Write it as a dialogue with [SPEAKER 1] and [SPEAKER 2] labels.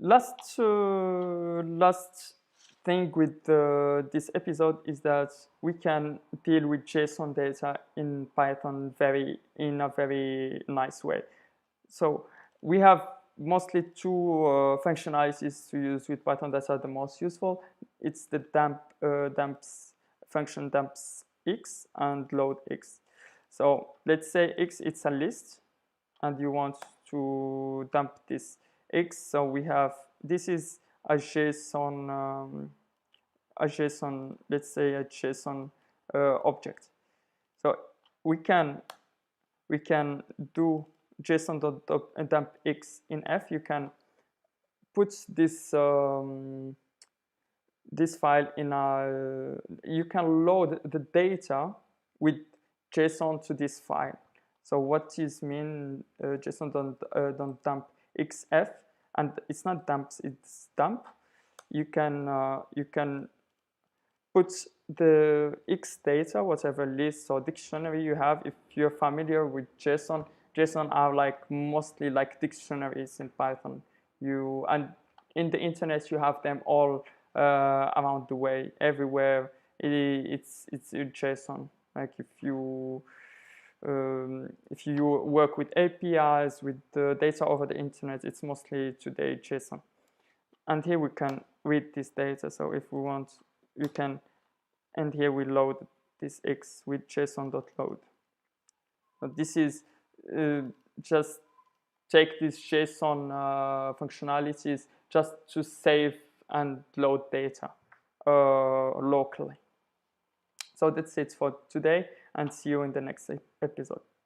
[SPEAKER 1] Last thing with this episode is that we can deal with JSON data in Python in a very nice way. So we have mostly two functionalities to use with Python that are the most useful. It's the dumps function, dumps x, and load x. So let's say x, it's a list, and you want to dump this x. So we have, this is a JSON, let's say a JSON object. So we can do json.dump x in f. You can put this this file in a, you can load the data with JSON to this file. So what is mean json.dump xf, and it's not dumps, it's dump. You can put the x data, whatever list or dictionary you have. If you're familiar with JSON, JSON are like mostly like dictionaries in Python. And in the internet you have them all around the way, everywhere. It's in JSON. Like if you work with APIs, with the data over the internet, it's mostly today JSON. And here we can read this data. So if we want, we can, and here we load this x with json.load. So this is just take these JSON functionalities just to save and load data locally. So that's it for today, and see you in the next episode.